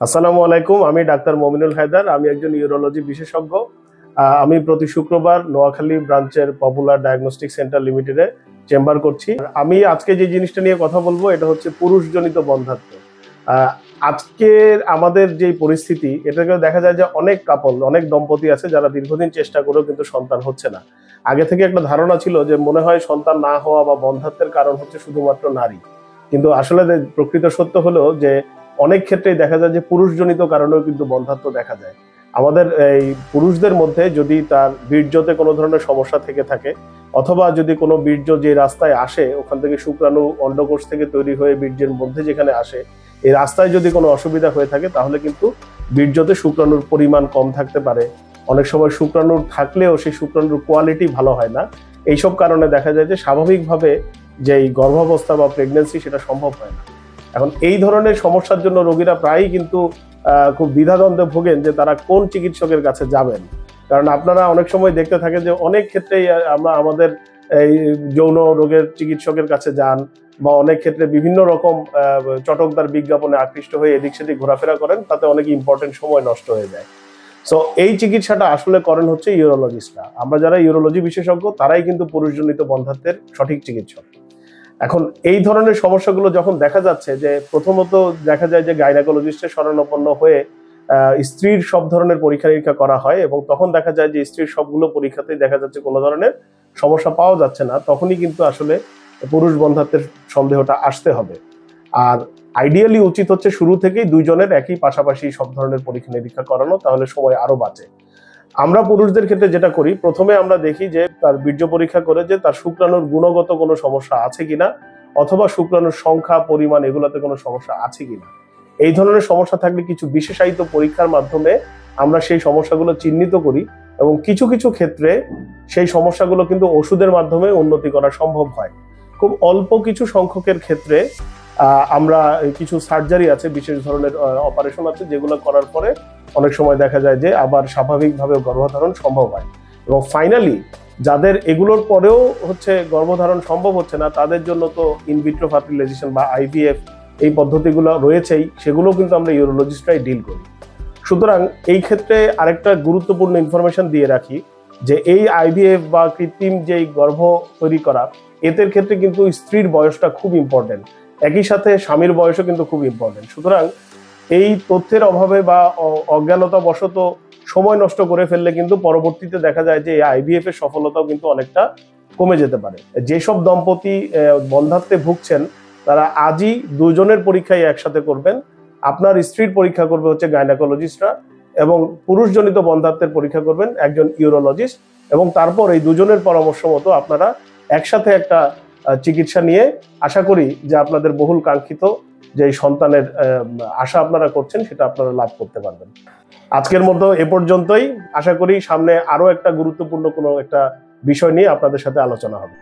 আসসালামু আলাইকুম, আমি ডাক্তার মমিনুল হায়দার। আমি একজন ইউরোলজি বিশেষজ্ঞ। আমি প্রতি শুক্রবার নোয়াখালী ব্রাঞ্চের পপুলার ডায়াগনস্টিক সেন্টার লিমিটেডে চেম্বার করছি। আমি আজকে যে জিনিসটা নিয়ে কথা বলবো এটা হচ্ছে পুরুষজনিত বন্ধ্যাত্ব। আজকের আমাদের যে পরিস্থিতি, এটাকে দেখা যায় যে অনেক দম্পতি আছে যারা দীর্ঘদিন চেষ্টা করেও কিন্তু সন্তান হচ্ছে না। আগে থেকে একটা ধারণা ছিল যে মনে হয় সন্তান না হওয়া বা বন্ধ্যাত্বের কারণ হচ্ছে শুধুমাত্র নারী, কিন্তু আসলে প্রকৃত সত্য হলো যে অনেক ক্ষেত্রেই দেখা যায় যে পুরুষজনিত কারণেও কিন্তু বন্ধ্যাত্ব দেখা যায়। আমাদের এই পুরুষদের মধ্যে যদি তার বীর্যতে কোনো ধরনের সমস্যা থেকে থাকে, অথবা যদি কোনো বীর্য যে রাস্তায় আসে ওখান থেকে শুক্রাণু অন্ডকোষ থেকে তৈরি হয়ে বীর্যের মধ্যে যেখানে আসে, এই রাস্তায় যদি কোনো অসুবিধা হয়ে থাকে তাহলে কিন্তু বীর্যতে শুক্রাণুর পরিমাণ কম থাকতে পারে। অনেক সময় শুক্রাণু থাকলেও সেই শুক্রাণুর কোয়ালিটি ভালো হয় না। এইসব কারণে দেখা যায় যে স্বাভাবিকভাবে যে গর্ভাবস্থা বা প্রেগনেন্সি সেটা সম্ভব হয় না। এখন এই ধরনের সমস্যার জন্য রোগীরা প্রায়ই কিন্তু খুব দ্বিধাদ্বন্দ্বে ভোগেন যে তারা কোন চিকিৎসকের কাছে যাবেন। কারণ আপনারা অনেক সময় দেখতে থাকেন যে অনেক ক্ষেত্রেই আমরা আমাদের এই যৌন রোগের চিকিৎসকের কাছে যান, বা অনেক ক্ষেত্রে বিভিন্ন রকম চটকদার বিজ্ঞাপনে আকৃষ্ট হয়ে এদিক সেদিক ঘোরাফেরা করেন, তাতে অনেক ইম্পর্টেন্ট সময় নষ্ট হয়ে যায়। সো এই চিকিৎসাটা আসলে করেন হচ্ছে ইউরোলজিস্টরা। আমরা যারা ইউরোলজি বিশেষজ্ঞ তারাই কিন্তু পুরুষজনিত বন্ধ্যাত্বের সঠিক চিকিৎসক। এখন এই ধরনের সমস্যাগুলো যখন দেখা যাচ্ছে, যে প্রথমত দেখা যায় যে গাইনাকোলজিস্টের শরণাপন্ন হয়ে স্ত্রীর সব ধরনের পরীক্ষা নিরীক্ষা করা হয়, এবং তখন দেখা যায় যে স্ত্রীর সবগুলো পরীক্ষাতেই দেখা যাচ্ছে কোনো ধরনের সমস্যা পাওয়া যাচ্ছে না, তখনই কিন্তু আসলে পুরুষ বন্ধ্যাত্বের সন্দেহটা আসতে হবে। আর আইডিয়ালি উচিত হচ্ছে শুরু থেকেই দুইজনের একই পাশাপাশি সব ধরনের পরীক্ষা নিরীক্ষা করানো, তাহলে সময় আরো বাঁচে। আমরা পুরুষদের ক্ষেত্রে যেটা করি, প্রথমে আমরা দেখি যে তার বীর্য পরীক্ষা করে যে তার শুক্রাণুর গুণগত কোনো সমস্যা আছে কিনা, অথবা শুক্রাণুর সংখ্যা পরিমাণ এগুলোতে কোনো সমস্যা আছে কিনা। এই ধরনের সমস্যা থাকলে কিছু বিশেষায়িত পরীক্ষার মাধ্যমে আমরা সেই সমস্যাগুলো চিহ্নিত করি, এবং কিছু কিছু ক্ষেত্রে সেই সমস্যাগুলো কিন্তু ওষুধের মাধ্যমে উন্নতি করা সম্ভব হয়। খুব অল্প কিছু সংখ্যকের ক্ষেত্রে আমরা কিছু সার্জারি আছে, বিশেষ ধরনের অপারেশন আছে, যেগুলো করার পরে অনেক সময় দেখা যায় যে আবার স্বাভাবিকভাবে গর্ভধারণ সম্ভব হয়। এবং ফাইনালি যাদের এগুলোর পরেও হচ্ছে গর্ভধারণ সম্ভব হচ্ছে না, তাদের জন্য তো ইনভিট্রো ফার্টিলাইজেশন বা আইভিএফ এই পদ্ধতিগুলো রয়েছেই, সেগুলো কিন্তু আমরা ইউরোলজিস্টরাই ডিল করি। সুতরাং এই ক্ষেত্রে আরেকটা গুরুত্বপূর্ণ ইনফরমেশন দিয়ে রাখি, যে এই আইভিএফ বা কৃত্রিম যেই গর্ভ তৈরি করা, এদের ক্ষেত্রে কিন্তু স্ত্রীর বয়সটা খুব ইম্পর্টেন্ট, একই সাথে স্বামীর বয়সও কিন্তু খুব ইম্পর্টেন্ট। সুতরাং এই তথ্যের অভাবে বা অজ্ঞানতা বশত সময় নষ্ট করে ফেললে কিন্তু পরবর্তীতে দেখা যায় যে এই আইভিএফ এর সফলতাও কিন্তু অনেকটা কমে যেতে পারে। যেসব দম্পতি বন্ধ্যাত্বে ভুগছেন তারা আজই দুজনের পরীক্ষাই একসাথে করবেন। আপনার স্ত্রীর পরীক্ষা করবে হচ্ছে গাইনাকোলজিস্টরা, এবং পুরুষজনিত বন্ধ্যাত্বের পরীক্ষা করবেন একজন ইউরোলজিস্ট, এবং তারপর এই দুজনের পরামর্শ মতো আপনারা একসাথে একটা চিকিৎসা নিয়ে আশা করি যে আপনাদের বহুল কাঙ্ক্ষিত যে সন্তানের আশা আপনারা করছেন সেটা আপনারা লাভ করতে পারবেন। আজকের মতো এ পর্যন্তই। আশা করি সামনে আরো একটা গুরুত্বপূর্ণ কোনো একটা বিষয় নিয়ে আপনাদের সাথে আলোচনা হবে।